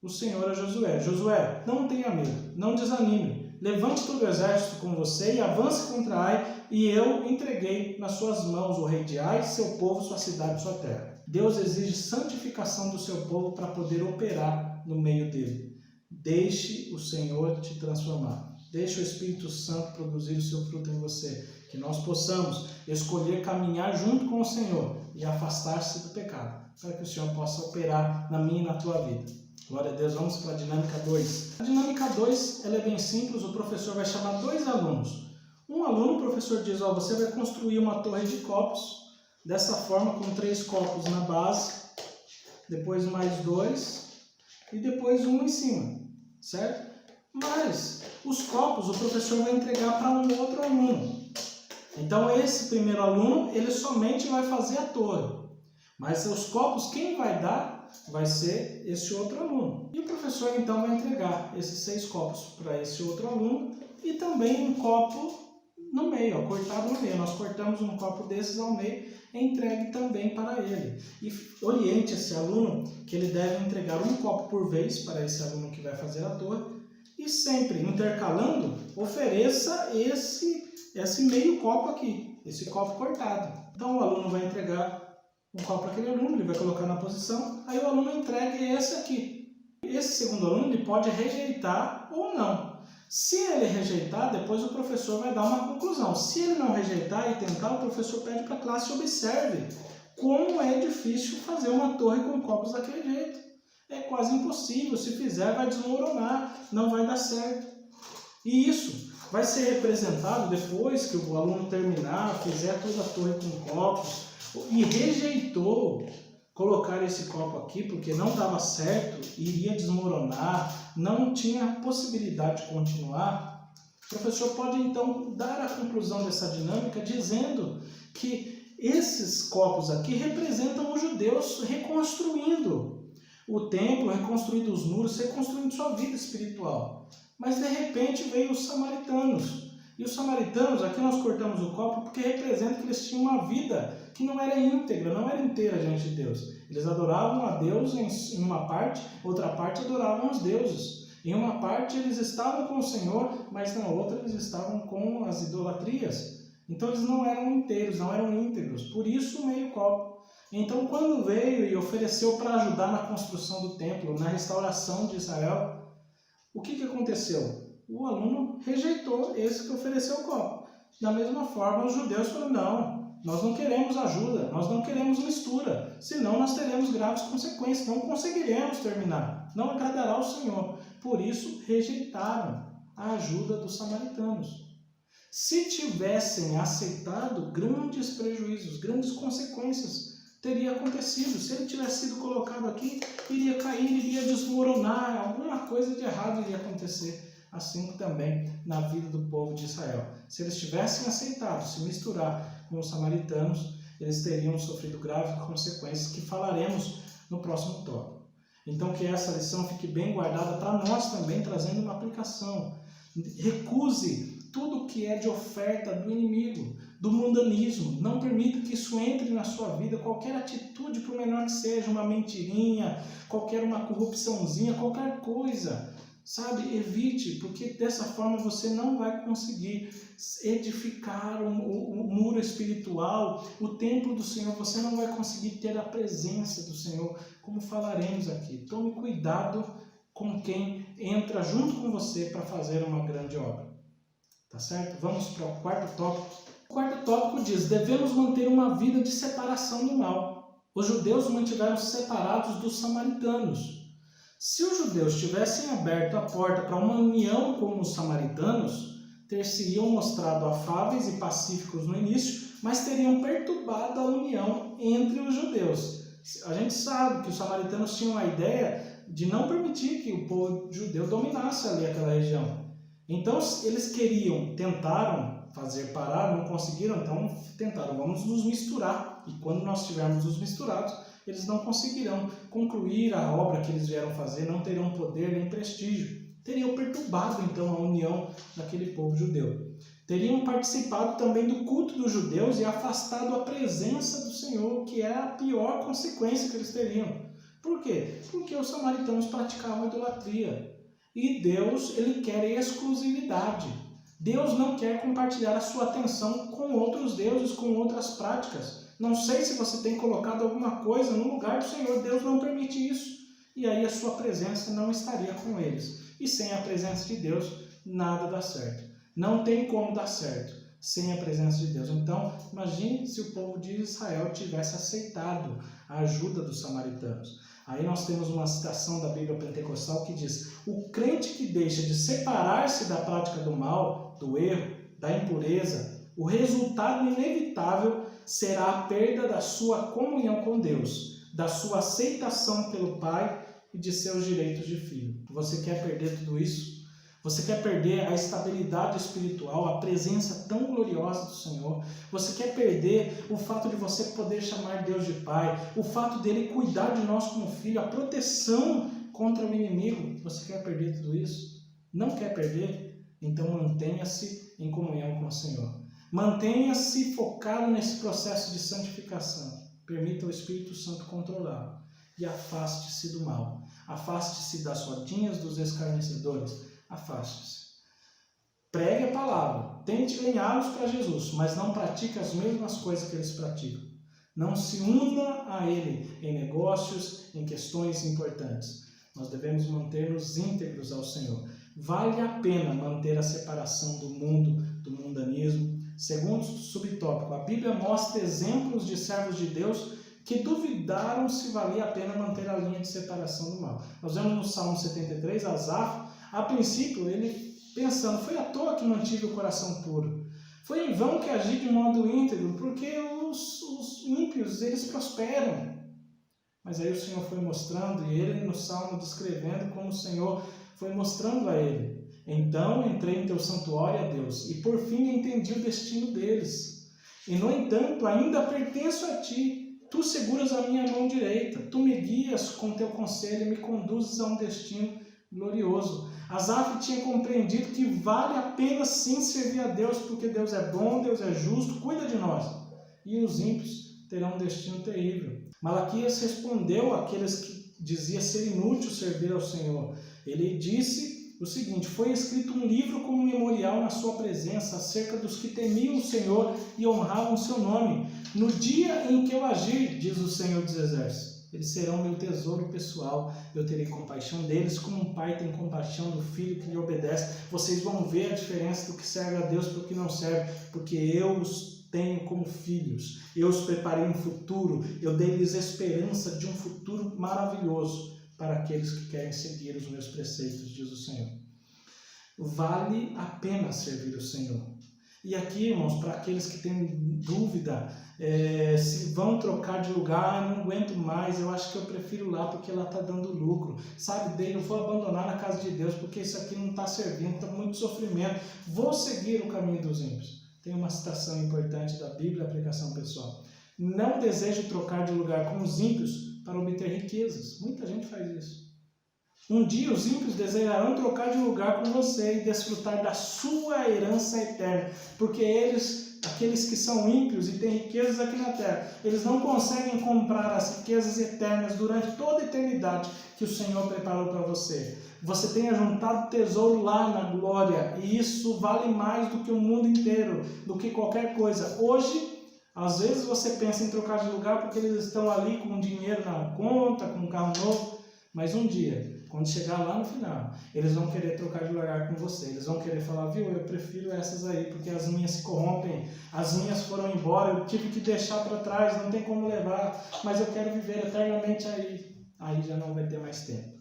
o Senhor a Josué: Josué, não tenha medo, não desanime, levante todo o exército com você e avance contra Ai, e eu entreguei nas suas mãos o rei de Ai, seu povo, sua cidade, sua terra. Deus exige santificação do seu povo para poder operar no meio dele. Deixe o Senhor te transformar. Deixe o Espírito Santo produzir o seu fruto em você. Que nós possamos escolher caminhar junto com o Senhor e afastar-se do pecado, para que o Senhor possa operar na minha e na tua vida. Glória a Deus. Vamos para a dinâmica 2. A dinâmica 2 ela é bem simples. O professor vai chamar 2 alunos. Um aluno, o professor diz: você vai construir uma torre de copos, dessa forma, com 3 copos na base, depois mais 2 e depois um em cima, certo? Mas os copos o professor vai entregar para um outro aluno. Então esse primeiro aluno, ele somente vai fazer a torre. Mas os copos, quem vai dar vai ser esse outro aluno. E o professor então vai entregar esses 6 copos para esse outro aluno e também um copo no meio, ó, cortado no meio. Nós cortamos um copo desses ao meio e entregue também para ele. E oriente esse aluno que ele deve entregar um copo por vez para esse aluno que vai fazer a torre e sempre intercalando, ofereça esse meio copo aqui, esse copo cortado. Então o aluno vai entregar um copo para aquele aluno, ele vai colocar na posição, aí o aluno entrega esse aqui. Esse segundo aluno ele pode rejeitar ou não. Se ele rejeitar, depois o professor vai dar uma conclusão. Se ele não rejeitar e tentar, o professor pede para a classe observe como é difícil fazer uma torre com copos daquele jeito. É quase impossível, se fizer vai desmoronar, não vai dar certo. E isso vai ser representado depois que o aluno terminar, fizer toda a torre com copos, e rejeitou colocar esse copo aqui porque não dava certo, iria desmoronar, não tinha possibilidade de continuar, o professor pode então dar a conclusão dessa dinâmica dizendo que esses copos aqui representam os judeus reconstruindo o templo, reconstruindo os muros, reconstruindo sua vida espiritual. Mas de repente veio os samaritanos. E os samaritanos, aqui nós cortamos o copo porque representa que eles tinham uma vida que não era íntegra, não era inteira diante de Deus. Eles adoravam a Deus em uma parte, outra parte adoravam os deuses. Em uma parte eles estavam com o Senhor, mas na outra eles estavam com as idolatrias. Então eles não eram inteiros, não eram íntegros, por isso o meio copo. Então quando veio e ofereceu para ajudar na construção do templo, na restauração de Israel, o que aconteceu? O aluno rejeitou esse que ofereceu o copo. Da mesma forma, os judeus falaram, não, nós não queremos ajuda, nós não queremos mistura, senão nós teremos graves consequências, não conseguiremos terminar, não agradará ao Senhor. Por isso, rejeitaram a ajuda dos samaritanos. Se tivessem aceitado, grandes prejuízos, grandes consequências teria acontecido. Se ele tivesse sido colocado aqui, iria cair, iria desmoronar, alguma coisa de errado iria acontecer. Assim também na vida do povo de Israel. Se eles tivessem aceitado se misturar com os samaritanos, eles teriam sofrido graves consequências que falaremos no próximo tópico. Então que essa lição fique bem guardada para nós também, trazendo uma aplicação. Recuse tudo que é de oferta do inimigo, do mundanismo. Não permita que isso entre na sua vida, qualquer atitude, por menor que seja, uma mentirinha, qualquer uma corrupçãozinha, qualquer coisa. Sabe, evite, porque dessa forma você não vai conseguir edificar o muro espiritual, o templo do Senhor, você não vai conseguir ter a presença do Senhor, como falaremos aqui. Tome cuidado com quem entra junto com você para fazer uma grande obra. Tá certo? Vamos para o quarto tópico. O quarto tópico diz, devemos manter uma vida de separação do mal. Os judeus mantiveram separados dos samaritanos. Se os judeus tivessem aberto a porta para uma união com os samaritanos, ter-se-iam mostrado afáveis e pacíficos no início, mas teriam perturbado a união entre os judeus. A gente sabe que os samaritanos tinham a ideia de não permitir que o povo judeu dominasse ali aquela região. Então eles tentaram fazer parar, não conseguiram, então tentaram, vamos nos misturar. E quando nós estivermos nos misturados, eles não conseguirão concluir a obra que eles vieram fazer, não terão poder nem prestígio. Teriam perturbado então a união daquele povo judeu. Teriam participado também do culto dos judeus e afastado a presença do Senhor, que é a pior consequência que eles teriam. Por quê? Porque os samaritanos praticavam idolatria. E Deus, ele quer exclusividade. Deus não quer compartilhar a sua atenção com outros deuses, com outras práticas. Não sei se você tem colocado alguma coisa no lugar do Senhor, Deus não permite isso. E aí a sua presença não estaria com eles. E sem a presença de Deus, nada dá certo. Não tem como dar certo sem a presença de Deus. Então, imagine se o povo de Israel tivesse aceitado a ajuda dos samaritanos. Aí nós temos uma citação da Bíblia Pentecostal que diz: o crente que deixa de separar-se da prática do mal, do erro, da impureza, o resultado inevitável será a perda da sua comunhão com Deus, da sua aceitação pelo Pai e de seus direitos de filho. Você quer perder tudo isso? Você quer perder a estabilidade espiritual, a presença tão gloriosa do Senhor? Você quer perder o fato de você poder chamar Deus de Pai, o fato dele cuidar de nós como filho, a proteção contra o inimigo? Você quer perder tudo isso? Não quer perder? Então mantenha-se em comunhão com o Senhor. Mantenha-se focado nesse processo de santificação. Permita o Espírito Santo controlar. E afaste-se do mal. Afaste-se das rodinhas dos escarnecedores. Afaste-se. Pregue a palavra. Tente ganhá-los para Jesus, mas não pratique as mesmas coisas que eles praticam. Não se una a ele em negócios, em questões importantes. Nós devemos manter-nos íntegros ao Senhor. Vale a pena manter a separação do mundo, do mundanismo. Segundo subtópico, a Bíblia mostra exemplos de servos de Deus que duvidaram se valia a pena manter a linha de separação do mal. Nós vemos no Salmo 73, Asaf, a princípio, ele pensando, foi à toa que mantive o coração puro. Foi em vão que agi de modo íntegro, porque os ímpios, eles prosperam. Mas aí o Senhor foi mostrando, e ele no Salmo descrevendo como o Senhor foi mostrando a ele. Então entrei em teu santuário, ó Deus, e por fim entendi o destino deles. E no entanto, ainda pertenço a ti. Tu seguras a minha mão direita, tu me guias com teu conselho e me conduzes a um destino glorioso. Asaf tinha compreendido que vale a pena sim servir a Deus, porque Deus é bom, Deus é justo, cuida de nós. E os ímpios terão um destino terrível. Malaquias respondeu àqueles que diziam ser inútil servir ao Senhor. Ele disse o seguinte: foi escrito um livro como memorial na sua presença acerca dos que temiam o Senhor e honravam o seu nome. No dia em que eu agir, diz o Senhor dos Exércitos, eles serão meu tesouro pessoal. Eu terei compaixão deles como um pai tem compaixão do filho que lhe obedece. Vocês vão ver a diferença do que serve a Deus e do que não serve, porque eu os tenho como filhos. Eu os preparei um futuro. Eu dei-lhes esperança de um futuro maravilhoso para aqueles que querem seguir os meus preceitos, diz o Senhor. Vale a pena servir o Senhor. E aqui, irmãos, para aqueles que têm dúvida, se vão trocar de lugar, não aguento mais, eu acho que eu prefiro lá porque lá está dando lucro. Sabe, eu vou abandonar na casa de Deus porque isso aqui não está servindo, está muito sofrimento. Vou seguir o caminho dos ímpios. Tem uma citação importante da Bíblia, aplicação pessoal. Não desejo trocar de lugar com os ímpios para obter riquezas. Muita gente faz isso. Um dia os ímpios desejarão trocar de lugar com você e desfrutar da sua herança eterna, porque eles, aqueles que são ímpios e têm riquezas aqui na terra, eles não conseguem comprar as riquezas eternas durante toda a eternidade que o Senhor preparou para você. Você tem ajuntado tesouro lá na glória, e isso vale mais do que o mundo inteiro, do que qualquer coisa. Hoje, às vezes você pensa em trocar de lugar porque eles estão ali com dinheiro na conta, com um carro novo, mas um dia, quando chegar lá no final, eles vão querer trocar de lugar com você. Eles vão querer falar, viu, eu prefiro essas aí, porque as minhas se corrompem, as minhas foram embora, eu tive que deixar para trás, não tem como levar, mas eu quero viver eternamente aí. Aí já não vai ter mais tempo.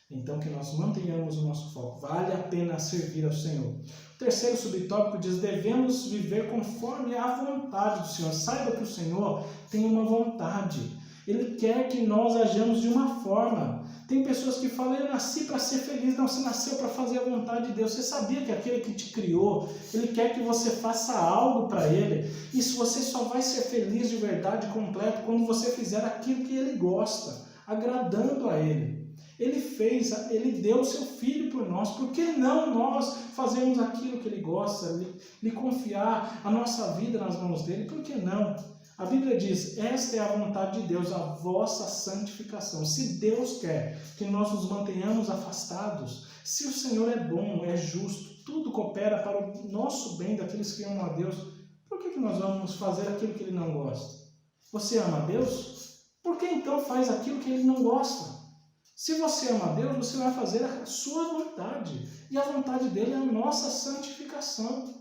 Então que nós mantenhamos o nosso foco. Vale a pena servir ao Senhor. O terceiro subtópico diz, devemos viver conforme a vontade do Senhor. Saiba que o Senhor tem uma vontade. Ele quer que nós ajamos de uma forma. Tem pessoas que falam, eu nasci para ser feliz. Não, você nasceu para fazer a vontade de Deus. Você sabia que aquele que te criou, Ele quer que você faça algo para Ele. E se você só vai ser feliz de verdade, completo, quando você fizer aquilo que Ele gosta, agradando a Ele. Ele deu o seu Filho por nós. Por que não nós fazermos aquilo que Ele gosta, lhe confiar a nossa vida nas mãos dEle? Por que não? A Bíblia diz, esta é a vontade de Deus, a vossa santificação. Se Deus quer que nós nos mantenhamos afastados, se o Senhor é bom, é justo, tudo coopera para o nosso bem daqueles que amam a Deus, por que nós vamos fazer aquilo que Ele não gosta? Você ama a Deus? Por que então faz aquilo que Ele não gosta? Se você ama a Deus, você vai fazer a sua vontade. E a vontade dEle é a nossa santificação.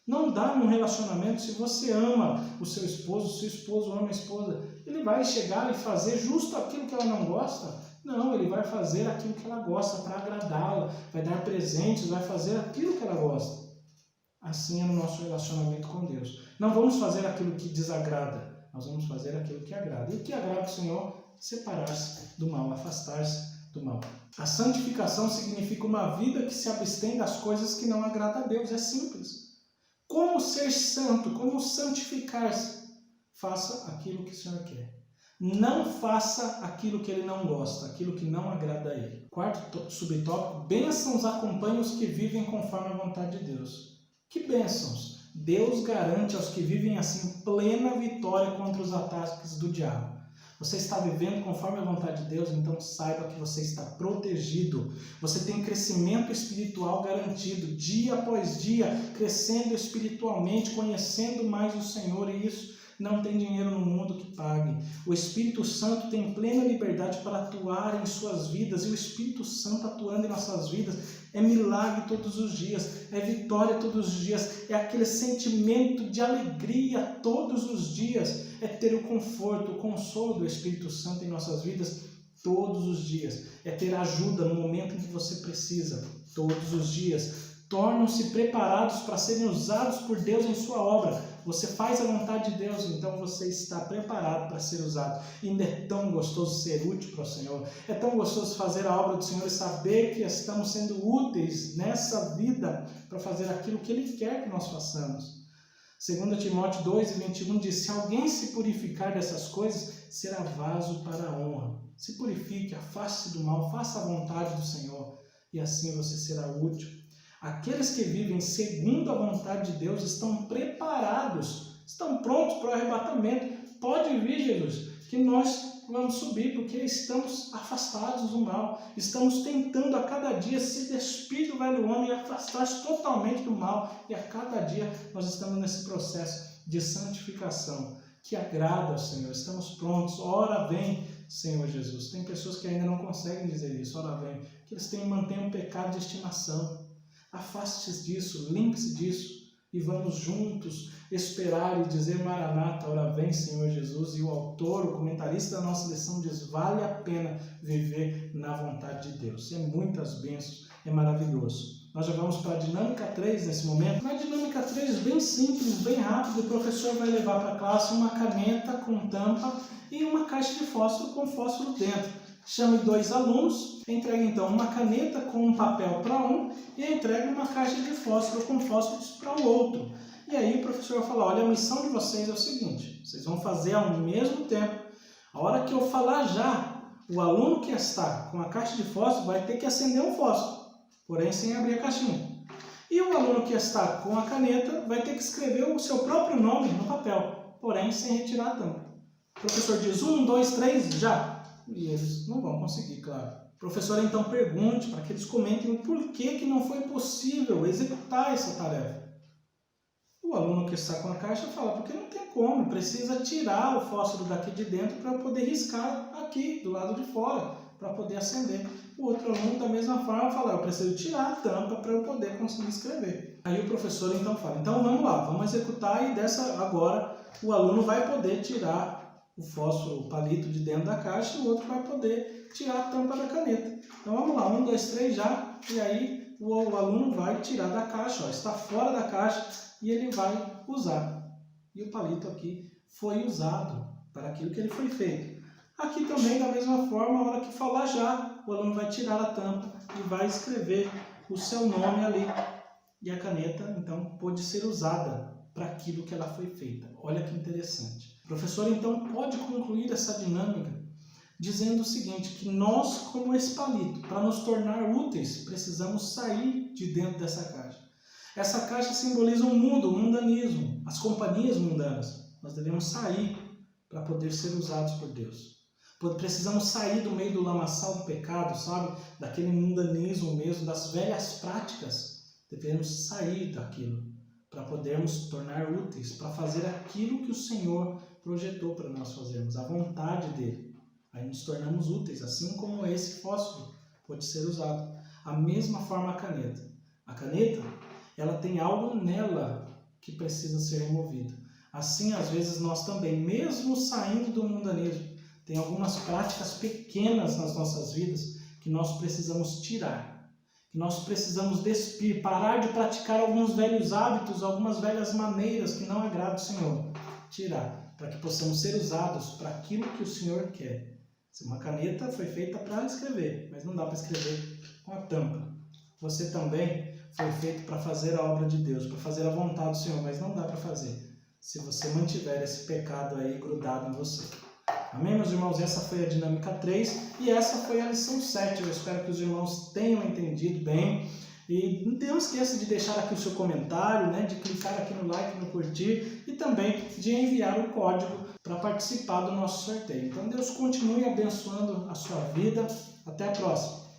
Não dá num relacionamento, se você ama o seu esposo ama a esposa, ele vai chegar e fazer justo aquilo que ela não gosta? Não, ele vai fazer aquilo que ela gosta para agradá-la, vai dar presentes, vai fazer aquilo que ela gosta. Assim é no nosso relacionamento com Deus. Não vamos fazer aquilo que desagrada, nós vamos fazer aquilo que agrada. E o que agrada o Senhor? Separar-se do mal, afastar-se do mal. A santificação significa uma vida que se abstém das coisas que não agradam a Deus. É simples. Como ser santo? Como santificar-se? Faça aquilo que o Senhor quer. Não faça aquilo que Ele não gosta, aquilo que não agrada a Ele. Quarto subtópico, bênçãos acompanham os que vivem conforme a vontade de Deus. Que bênçãos? Deus garante aos que vivem assim plena vitória contra os ataques do diabo. Você está vivendo conforme a vontade de Deus, então saiba que você está protegido. Você tem crescimento espiritual garantido, dia após dia, crescendo espiritualmente, conhecendo mais o Senhor, e isso não tem dinheiro no mundo que pague. O Espírito Santo tem plena liberdade para atuar em suas vidas, e o Espírito Santo atuando em nossas vidas é milagre todos os dias, é vitória todos os dias, é aquele sentimento de alegria todos os dias, é ter o conforto, o consolo do Espírito Santo em nossas vidas todos os dias, é ter ajuda no momento em que você precisa, todos os dias. Tornam-se preparados para serem usados por Deus em sua obra. Você faz a vontade de Deus, então você está preparado para ser usado. E é tão gostoso ser útil para o Senhor. É tão gostoso fazer a obra do Senhor e saber que estamos sendo úteis nessa vida para fazer aquilo que Ele quer que nós façamos. 2 Timóteo 2:21 diz: se alguém se purificar dessas coisas, será vaso para a honra. Se purifique, afaste-se do mal, faça a vontade do Senhor, e assim você será útil. Aqueles que vivem segundo a vontade de Deus estão preparados, estão prontos para o arrebatamento. Pode vir, Jesus, que nós vamos subir, porque estamos afastados do mal. Estamos tentando a cada dia se despir do velho homem e afastar-se totalmente do mal. E a cada dia nós estamos nesse processo de santificação que agrada ao Senhor. Estamos prontos. Ora vem, Senhor Jesus. Tem pessoas que ainda não conseguem dizer isso. Ora vem. Que eles mantêm um pecado de estimação. Afaste-se disso, limpe-se disso e vamos juntos esperar e dizer: Maranata, ora vem, Senhor Jesus. E o autor, o comentarista da nossa lição diz: vale a pena viver na vontade de Deus. É muitas bênçãos, é maravilhoso. Nós já vamos para a dinâmica 3 nesse momento. Na dinâmica 3, bem simples, bem rápido, o professor vai levar para a classe uma caneta com tampa e uma caixa de fósforo com fósforo dentro. Chame 2 alunos, entregue então uma caneta com um papel para um e entregue uma caixa de fósforo com fósforos para o outro. E aí o professor vai falar: olha, a missão de vocês é o seguinte, vocês vão fazer ao mesmo tempo. A hora que eu falar já, o aluno que está com a caixa de fósforo vai ter que acender um fósforo, porém sem abrir a caixinha. E o aluno que está com a caneta vai ter que escrever o seu próprio nome no papel, porém sem retirar a tampa. O professor diz: 1, 2, 3, já! E eles não vão conseguir, claro. O professor então pergunte para que eles comentem o porquê que não foi possível executar essa tarefa. O aluno que está com a caixa fala: porque não tem como, precisa tirar o fósforo daqui de dentro para poder riscar aqui do lado de fora, para poder acender. O outro aluno da mesma forma fala: eu preciso tirar a tampa para eu poder conseguir escrever. Aí o professor então fala: então vamos lá, vamos executar, e agora o aluno vai poder tirar o fósforo, o palito de dentro da caixa, e o outro vai poder tirar a tampa da caneta. Então vamos lá, 1, 2, 3 já, e aí o aluno vai tirar da caixa, ó, está fora da caixa, e ele vai usar. E o palito aqui foi usado para aquilo que ele foi feito. Aqui também, da mesma forma, a hora que falar já, o aluno vai tirar a tampa e vai escrever o seu nome ali. E a caneta, então, pode ser usada para aquilo que ela foi feita. Olha que interessante. O professor, então, pode concluir essa dinâmica dizendo o seguinte, que nós, como esse palito, para nos tornar úteis, precisamos sair de dentro dessa caixa. Essa caixa simboliza o mundo, o mundanismo, as companhias mundanas. Nós devemos sair para poder ser usados por Deus. Precisamos sair do meio do lamaçal do pecado, sabe? Daquele mundanismo mesmo, das velhas práticas. Devemos sair daquilo para podermos tornar úteis, para fazer aquilo que o Senhor projetou para nós fazermos, a vontade dele. Aí nos tornamos úteis, assim como esse fósforo pode ser usado. A mesma forma a caneta. A caneta, ela tem algo nela que precisa ser removido. Assim, às vezes, nós também, mesmo saindo do mundanismo, tem algumas práticas pequenas nas nossas vidas que nós precisamos tirar, que nós precisamos despir, parar de praticar alguns velhos hábitos, algumas velhas maneiras que não agradam o Senhor. Tirar, para que possamos ser usados para aquilo que o Senhor quer. Uma caneta foi feita para escrever, mas não dá para escrever com a tampa. Você também foi feito para fazer a obra de Deus, para fazer a vontade do Senhor, mas não dá para fazer se você mantiver esse pecado aí grudado em você. Amém, meus irmãos? Essa foi a dinâmica 3 e essa foi a lição 7. Eu espero que os irmãos tenham entendido bem. E não esqueça de deixar aqui o seu comentário, né, de clicar aqui no like, no curtir e também de enviar o código para participar do nosso sorteio. Então Deus continue abençoando a sua vida. Até a próxima.